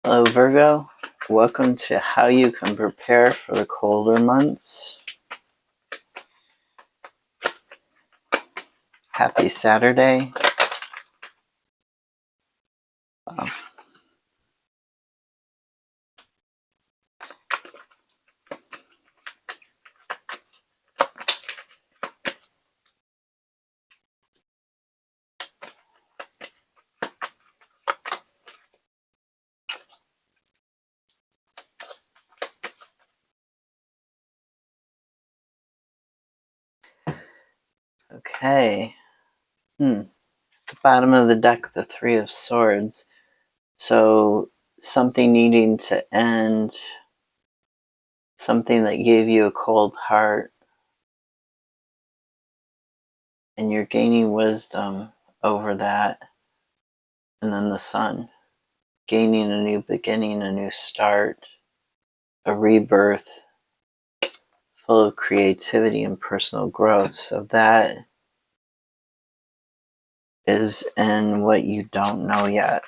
Hello Virgo, welcome to how you can prepare for the colder months. Happy Saturday. Wow. Okay. The bottom of the deck, the Three of Swords. So something needing to end, something that gave you a cold heart, and you're gaining wisdom over that. And then the Sun, gaining a new beginning, a new start, a rebirth, full of creativity and personal growth. So that is in what you don't know yet,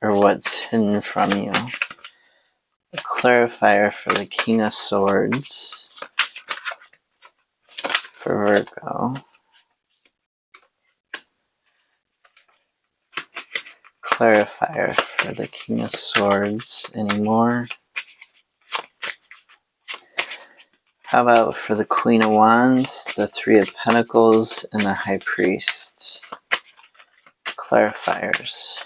or what's hidden from you. A clarifier for the King of Swords for Virgo. Clarifier for the King of Swords anymore. How about for the Queen of Wands, the Three of Pentacles, and the High Priest? Clarifiers.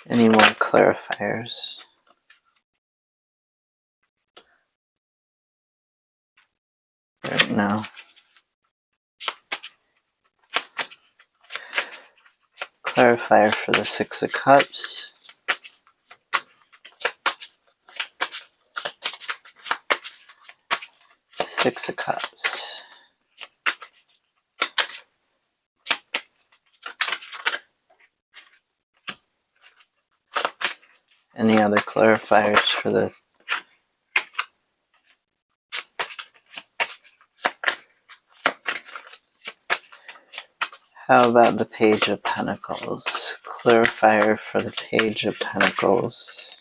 Any more clarifiers? Right now. Clarifier for the Six of Cups. Six of Cups. Any other clarifiers for the How about the Page of Pentacles? Clarifier for the Page of Pentacles.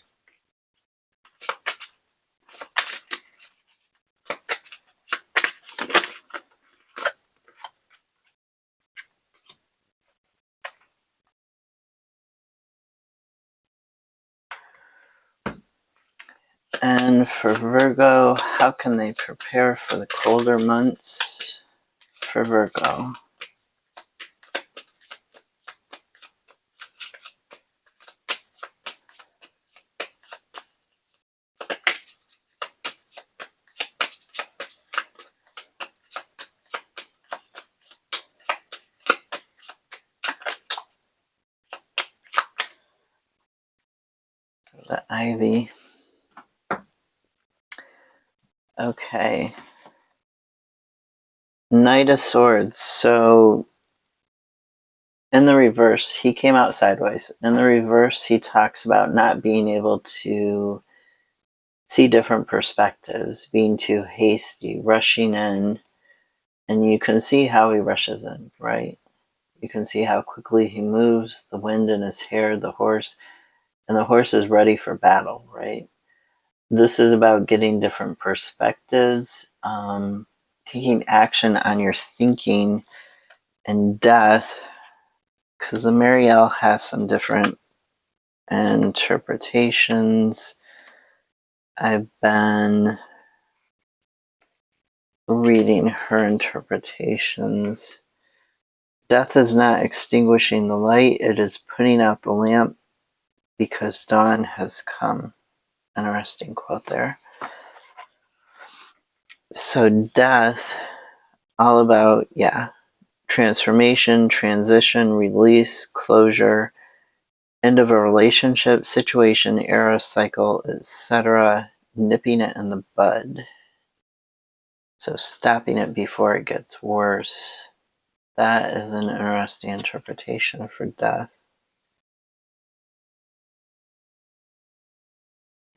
And for Virgo, how can they prepare for the colder months? For Virgo. The Ivy. Okay. Knight of Swords. So in the reverse, he came out sideways. In the reverse, he talks about not being able to see different perspectives, being too hasty, rushing in. And you can see how he rushes in, right? You can see how quickly he moves, the wind in his hair, the horse, and the horse is ready for battle, right? This is about getting different perspectives, taking action on your thinking and death, because the Marielle has some different interpretations. I've been reading her interpretations. Death is not extinguishing the light, it is putting out the lamp because dawn has come. Interesting quote there. So death, all about, transformation, transition, release, closure, end of a relationship, situation, era, cycle, etc., nipping it in the bud. So stopping it before it gets worse. That is an interesting interpretation for death.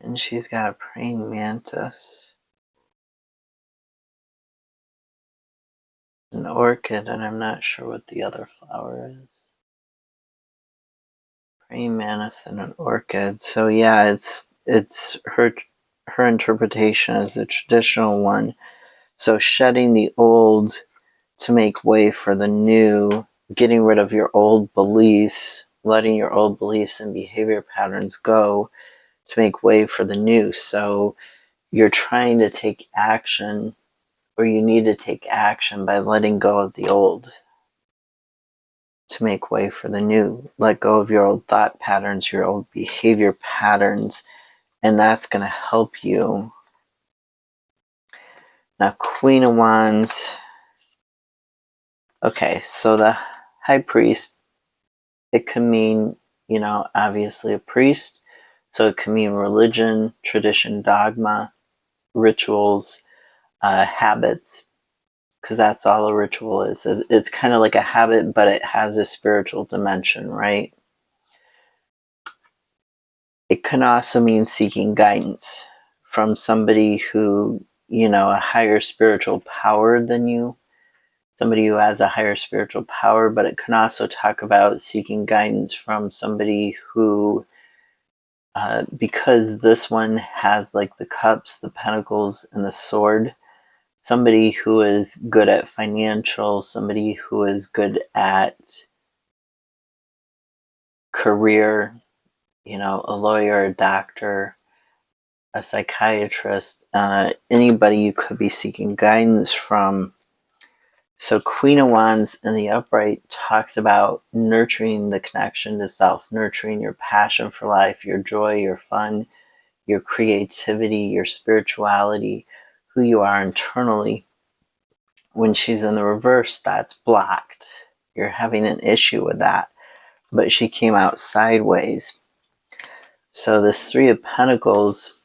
And she's got a praying mantis. an orchid, and I'm not sure what the other flower is. Praying mantis and an orchid. So yeah, it's her interpretation is the traditional one. So shedding the old to make way for the new, getting rid of your old beliefs, letting your old beliefs and behavior patterns go to make way for the new. So you're trying to take action, or you need to take action by letting go of the old to make way for the new. Let go of your old thought patterns, your old behavior patterns, and that's going to help you. Now, Queen of Wands. Okay, so the High Priest, it can mean, obviously a priest. So it can mean religion, tradition, dogma, rituals, habits, because that's all a ritual is. It's kind of like a habit, but it has a spiritual dimension, right? It can also mean seeking guidance from somebody who, a higher spiritual power than you, somebody who has a higher spiritual power, but it can also talk about seeking guidance from somebody who, because this one has like the cups, the pentacles, and the sword, somebody who is good at financial, somebody who is good at career, a lawyer, a doctor, a psychiatrist, anybody you could be seeking guidance from. So Queen of Wands in the upright talks about nurturing the connection to self, nurturing your passion for life, your joy, your fun, your creativity, your spirituality, who you are internally. When she's in the reverse, that's blocked. You're having an issue with that. But she came out sideways. So this Three of Pentacles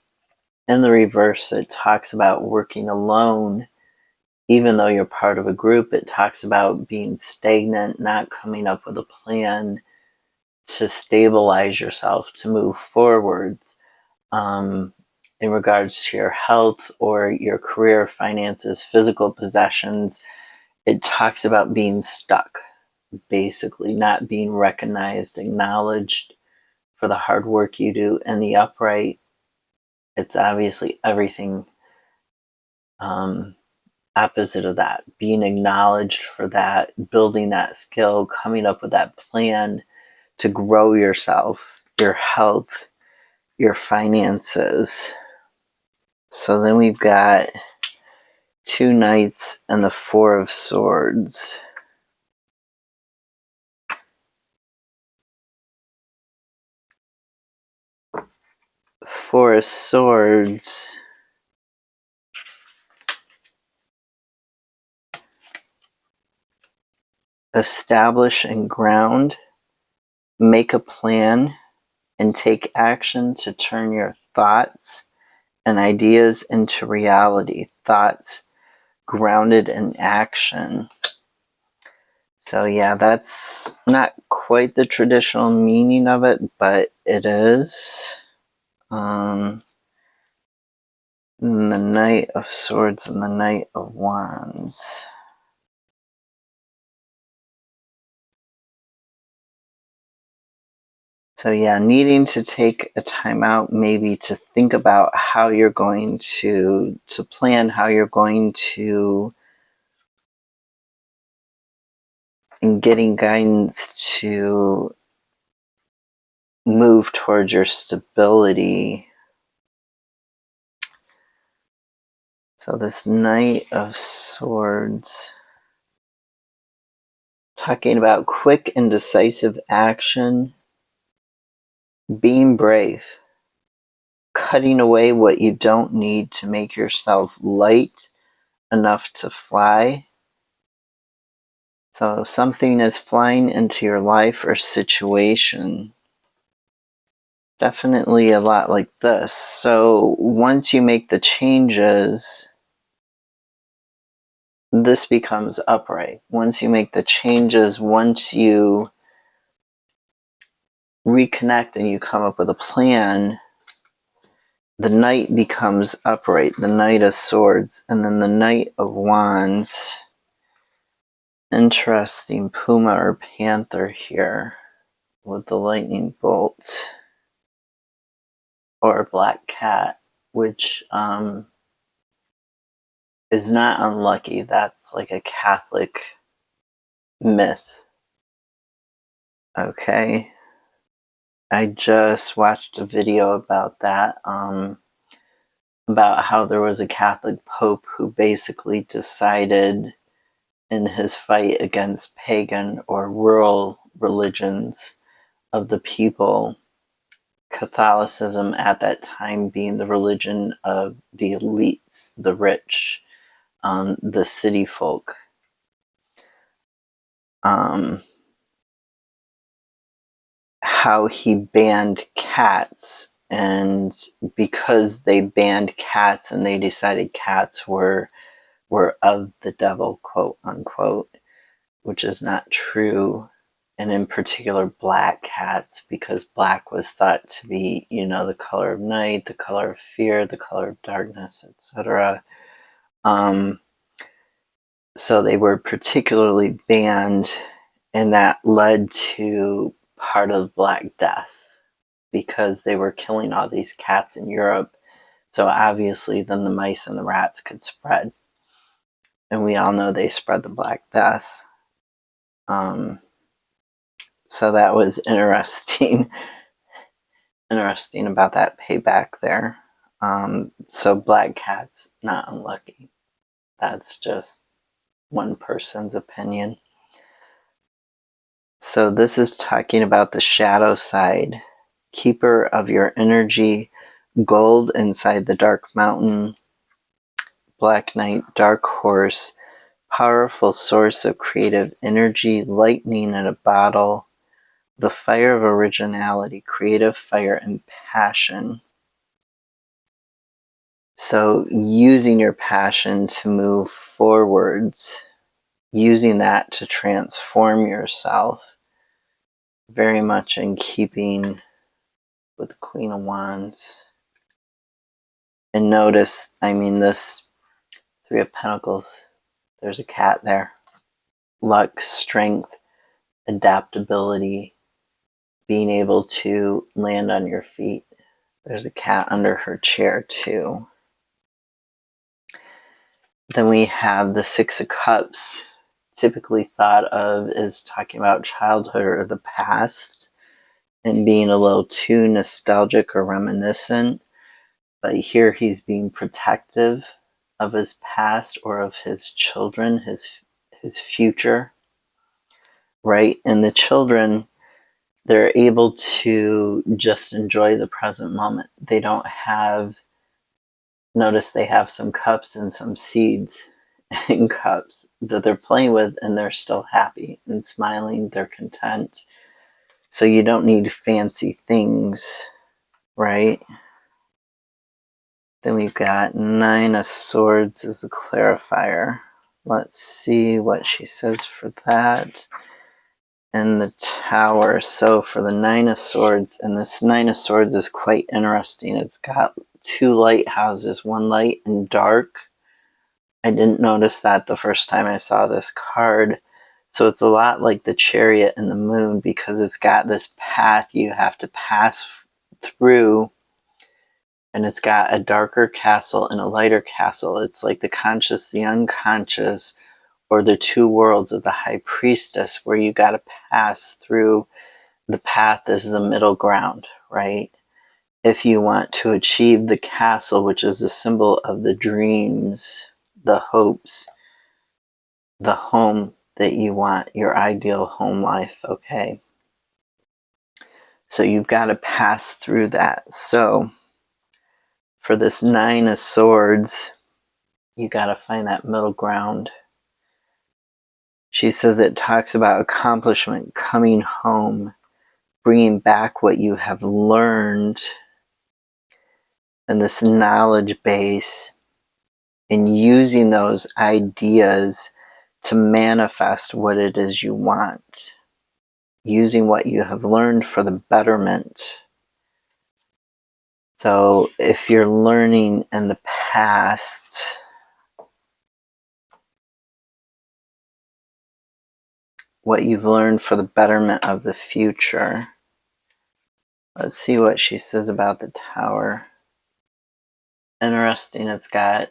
in the reverse, it talks about working alone. Even though you're part of a group, it talks about being stagnant, not coming up with a plan to stabilize yourself, to move forwards. In regards to your health or your career, finances, physical possessions, it talks about being stuck, basically not being recognized, acknowledged for the hard work you do. And the upright, it's obviously everything opposite of that, being acknowledged for that, building that skill, coming up with that plan to grow yourself, your health, your finances. So then we've got two knights and the Four of Swords. Four of Swords establish and ground, make a plan, and take action to turn your thoughts and ideas into reality. Thoughts grounded in action. So yeah, that's not quite the traditional meaning of it, but it is. The Knight of Swords and the Knight of Wands. So yeah, needing to take a time out maybe to think about how you're going to plan how you're going to, and getting guidance to move towards your stability. So this Knight of Swords, talking about quick and decisive action, being brave, cutting away what you don't need to make yourself light enough to fly. So something is flying into your life or situation. Definitely a lot like this. So once you make the changes, this becomes upright. Once you make the changes, once you reconnect and you come up with a plan, the Knight becomes upright, the Knight of Swords, and then the Knight of Wands. interesting puma or panther here with the lightning bolt, or black cat, which is not unlucky. That's like a Catholic myth. Okay. I just watched a video about that, about how there was a Catholic Pope who basically decided in his fight against pagan or rural religions of the people, Catholicism at that time being the religion of the elites, the rich, the city folk. How he banned cats, and because they banned cats and they decided cats were of the devil, quote unquote, which is not true, and in particular black cats, because black was thought to be, you know, the color of night, the color of fear, the color of darkness, etc. So they were particularly banned, and that led to part of the Black Death, because they were killing all these cats in Europe. So obviously then the mice and the rats could spread. And we all know they spread the Black Death. So that was interesting. Interesting about that payback there. So black cats, not unlucky. That's just one person's opinion. So this is talking about the shadow side. Keeper of your energy, gold inside the dark mountain, black knight, dark horse, powerful source of creative energy, lightning in a bottle, the fire of originality, creative fire and passion. So using your passion to move forwards, using that to transform yourself, very much in keeping with the Queen of Wands. And notice, I mean, this Three of Pentacles, there's a cat there. Luck, strength, adaptability, being able to land on your feet. There's a cat under her chair too. Then we have the Six of Cups, typically thought of as talking about childhood or the past and being a little too nostalgic or reminiscent. But here he's being protective of his past or of his children, his future, right? And the children, they're able to just enjoy the present moment. They don't have, notice they have some cups and some seeds in cups that they're playing with, and they're still happy and smiling, they're content. So you don't need fancy things, right? Then we've got Nine of Swords as a clarifier. Let's see what she says for that. And the Tower. So for the Nine of Swords, and this Nine of Swords is quite interesting. It's got two lighthouses, one light and dark. I didn't notice that the first time I saw this card. So it's a lot like the Chariot and the Moon, because it's got this path you have to pass through, and it's got a darker castle and a lighter castle. It's like the conscious, the unconscious, or the two worlds of the High Priestess, where you got to pass through. The path is the middle ground, right? If you want to achieve the castle, which is a symbol of the dreams, the hopes, the home that you want, your ideal home life, okay? So you've got to pass through that. So for this Nine of Swords, you got to find that middle ground. She says it talks about accomplishment, coming home, bringing back what you have learned, and this knowledge base, and using those ideas to manifest what it is you want. Using what you have learned for the betterment. So if you're learning in the past, what you've learned for the betterment of the future. Let's see what she says about the Tower. Interesting, it's got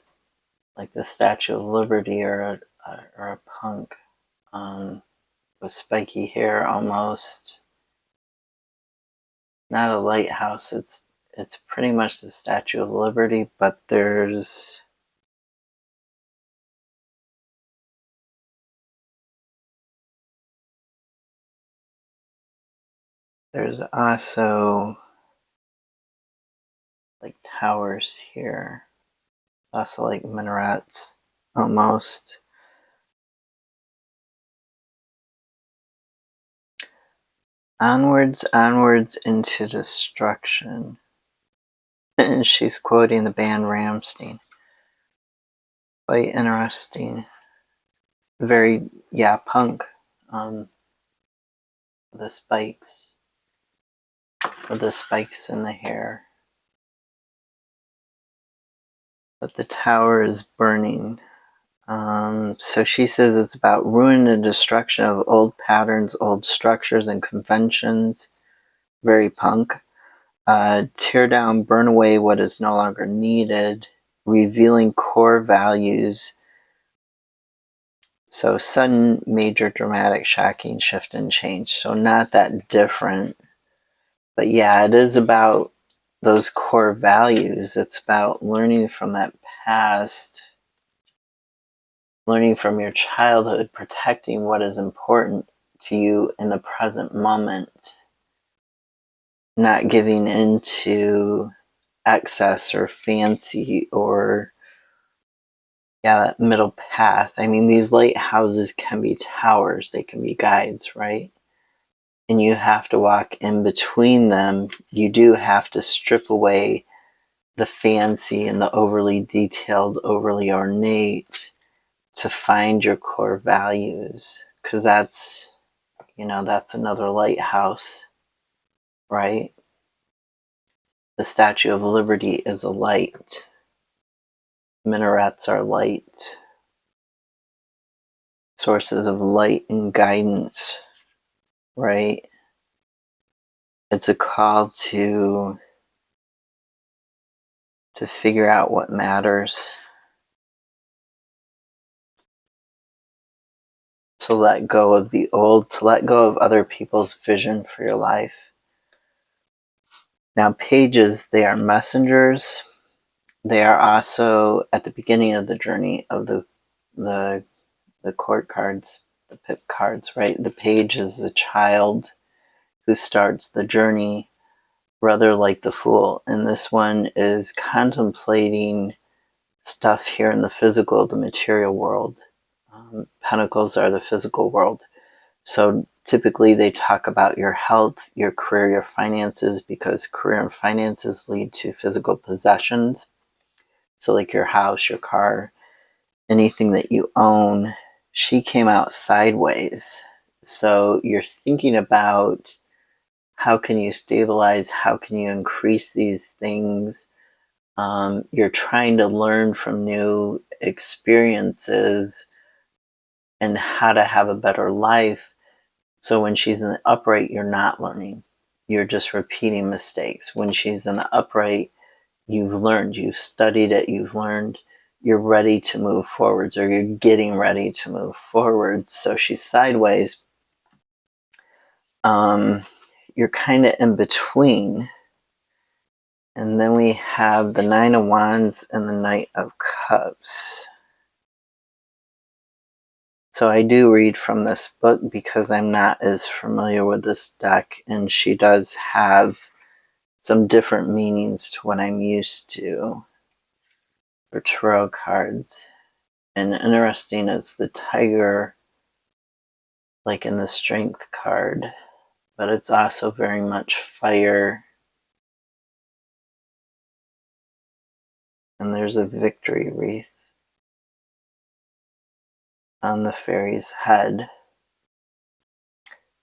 like the Statue of Liberty or a punk with spiky hair almost. Not a lighthouse, it's pretty much the Statue of Liberty, but there's also like towers here, also like minarets almost. Onwards, onwards into destruction. And she's quoting the band Rammstein. Quite interesting. Very, yeah, punk. The spikes. Or the spikes in the hair. But the tower is burning. So she says it's about ruin and destruction of old patterns, old structures and conventions. Very punk. Tear down, burn away what is no longer needed. Revealing core values. So sudden, major, dramatic, shocking shift and change. So not that different. But yeah, it is about those core values. It's about learning from that past, learning from your childhood, protecting what is important to you in the present moment, not giving into excess or fancy or that middle path. I mean, these lighthouses can be towers, they can be guides, right? And you have to walk in between them. You do have to strip away the fancy and the overly detailed, overly ornate to find your core values, because that's another lighthouse, right? The Statue of Liberty is a light. Minarets are light. Sources of light and guidance, right? It's a call to figure out what matters, to let go of the old, to let go of other people's vision for your life. Now, pages, they are messengers. They are also at the beginning of the journey of the court cards, the pip cards, right? The page is the child who starts the journey, rather like the fool. And this one is contemplating stuff here in the physical, the material world. Pentacles are the physical world. So typically they talk about your health, your career, your finances, because career and finances lead to physical possessions. So like your house, your car, anything that you own. She came out sideways. So you're thinking about how can you stabilize, how can you increase these things. You're trying to learn from new experiences and how to have a better life. So when she's in the upright, you're not learning. You're just repeating mistakes. When she's in the upright, you've learned, you've studied it, you've learned, you're ready to move forwards, or you're getting ready to move forwards. So she's sideways. You're kind of in between. And then we have the Nine of Wands and the Knight of Cups. So I do read from this book because I'm not as familiar with this deck, and she does have some different meanings to what I'm used to for tarot cards. And interesting, it's the tiger, like in the Strength card, but it's also very much fire. And there's a victory wreath on the fairy's head.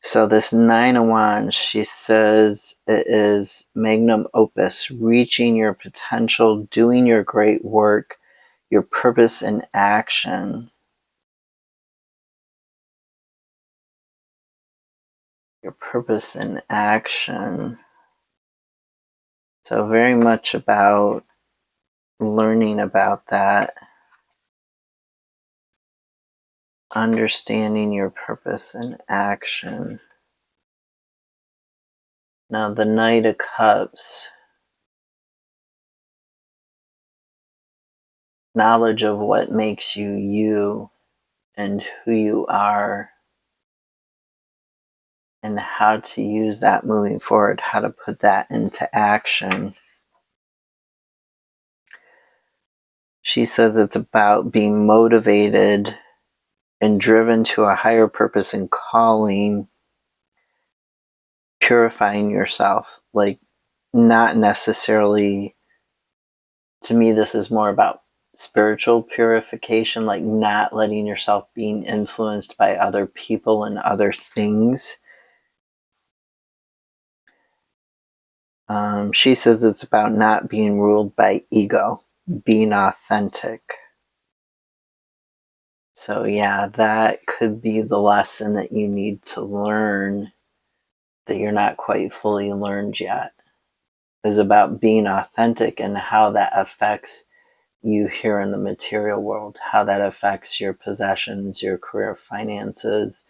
So this Nine of Wands, she says it is magnum opus, reaching your potential, doing your great work, your purpose in action. your purpose in action. So very much about learning about that, understanding your purpose in action. Now the Knight of Cups, knowledge of what makes you you and who you are, and how to use that moving forward, how to put that into action. She says it's about being motivated and driven to a higher purpose and calling, purifying yourself. Like, not necessarily, to me, this is more about spiritual purification, like not letting yourself being influenced by other people and other things. She says it's about not being ruled by ego, being authentic. So yeah, that could be the lesson that you need to learn that you're not quite fully learned yet, is about being authentic and how that affects you here in the material world, how that affects your possessions, your career, finances,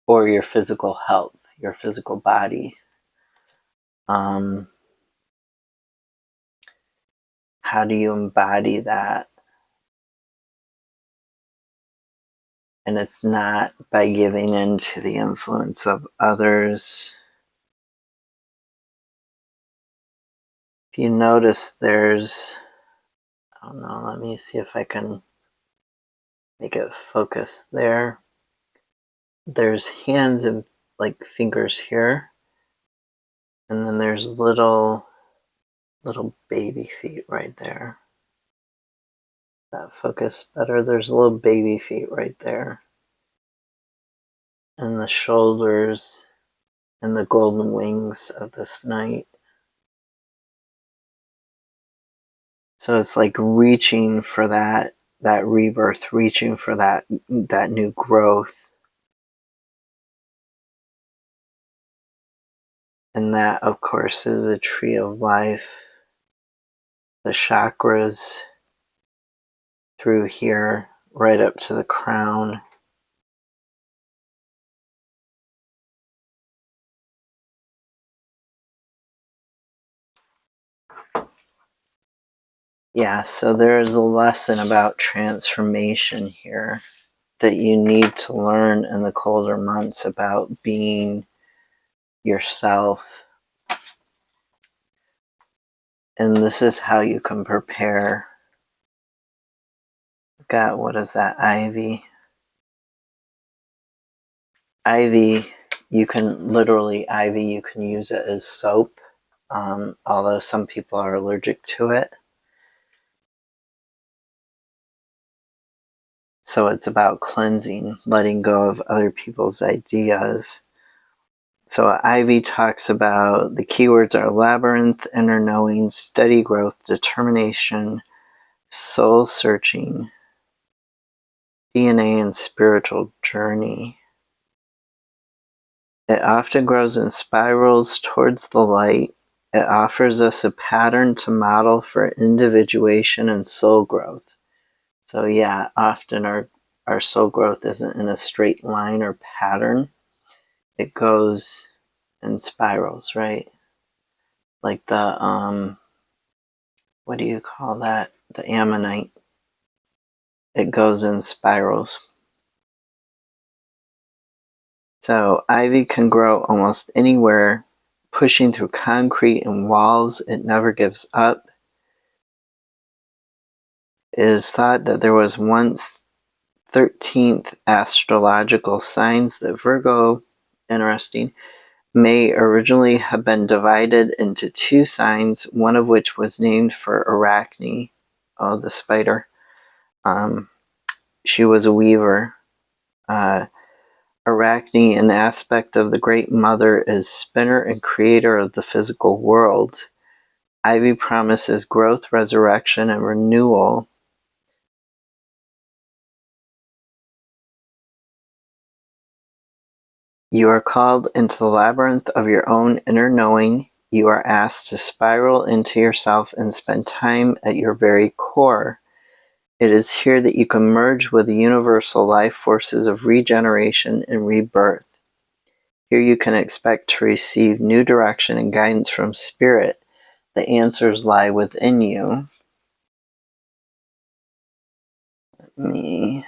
or your physical health, your physical body. How do you embody that? And it's not by giving in to the influence of others. If you notice, there's, I don't know, let me see if I can make it focus there. There's hands and like fingers here, and then there's little baby feet right there. That focus better. There's little baby feet right there, and the shoulders and the golden wings of this knight. So it's like reaching for that rebirth, reaching for that new growth. And that, of course, is a tree of life. The chakras through here, right up to the crown. Yeah, so there is a lesson about transformation here that you need to learn in the colder months about being yourself. And this is how you can prepare. Got, what is that, ivy? Ivy, you can use it as soap, although some people are allergic to it. So it's about cleansing, letting go of other people's ideas. So Ivy talks about the keywords are labyrinth, inner knowing, steady growth, determination, soul searching, DNA, and spiritual journey. It often grows in spirals towards the light. It offers us a pattern to model for individuation and soul growth. So yeah, often our soul growth isn't in a straight line or pattern. It goes in spirals, right? Like the, what do you call that? The ammonite. It goes in spirals. So ivy can grow almost anywhere, pushing through concrete and walls. It never gives up. It is thought that there was once 13th astrological signs that Virgo, interesting, may originally have been divided into two signs, one of which was named for Arachne, the spider. She was a weaver. Arachne, an aspect of the Great Mother, is spinner and creator of the physical world. Ivy promises growth, resurrection, and renewal. You are called into the labyrinth of your own inner knowing. You are asked to spiral into yourself and spend time at your very core. It is here that you can merge with the universal life forces of regeneration and rebirth. Here you can expect to receive new direction and guidance from Spirit. The answers lie within you. The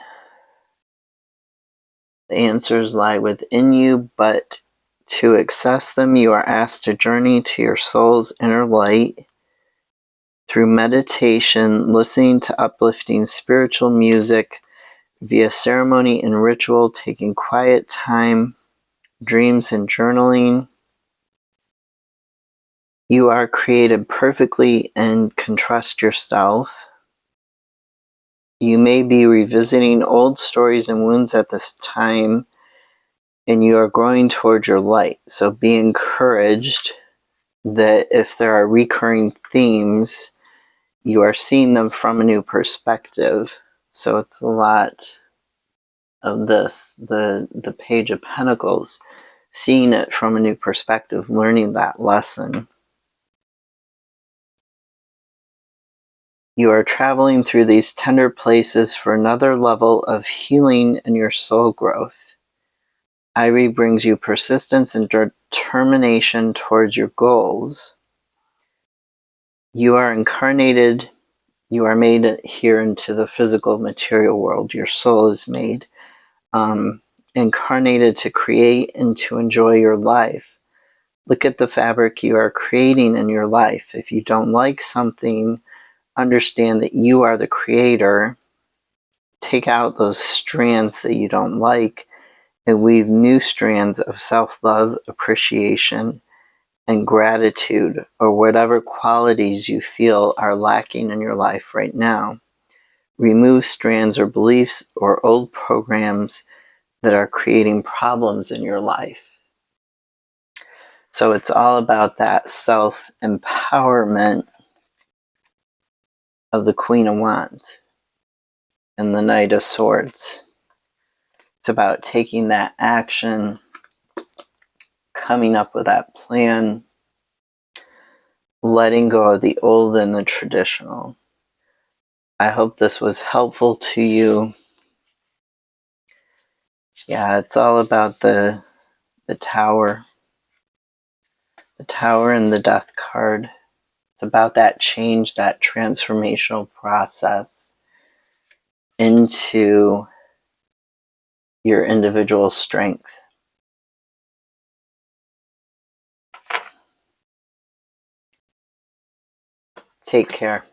answers lie within you, but to access them, you are asked to journey to your soul's inner light through meditation, listening to uplifting spiritual music, via ceremony and ritual, taking quiet time, dreams and journaling. You are created perfectly and can trust yourself. You may be revisiting old stories and wounds at this time, and you are growing towards your light. So be encouraged that if there are recurring themes, you are seeing them from a new perspective. So it's a lot of this, the Page of Pentacles, seeing it from a new perspective, learning that lesson. You are traveling through these tender places for another level of healing in your soul growth. Irie brings you persistence and determination towards your goals. You are incarnated, you are made here into the physical material world. Your soul is made, incarnated to create and to enjoy your life. Look at the fabric you are creating in your life. If you don't like something, understand that you are the creator. Take out those strands that you don't like and weave new strands of self-love, appreciation, and gratitude, or whatever qualities you feel are lacking in your life right now. Remove strands or beliefs or old programs that are creating problems in your life. So it's all about that self-empowerment of the Queen of Wands and the Knight of Swords. It's about taking that action, coming up with that plan, letting go of the old and the traditional. I hope this was helpful to you. Yeah, it's all about the Tower. The Tower and the Death card. It's about that change, that transformational process into your individual strength. Take care.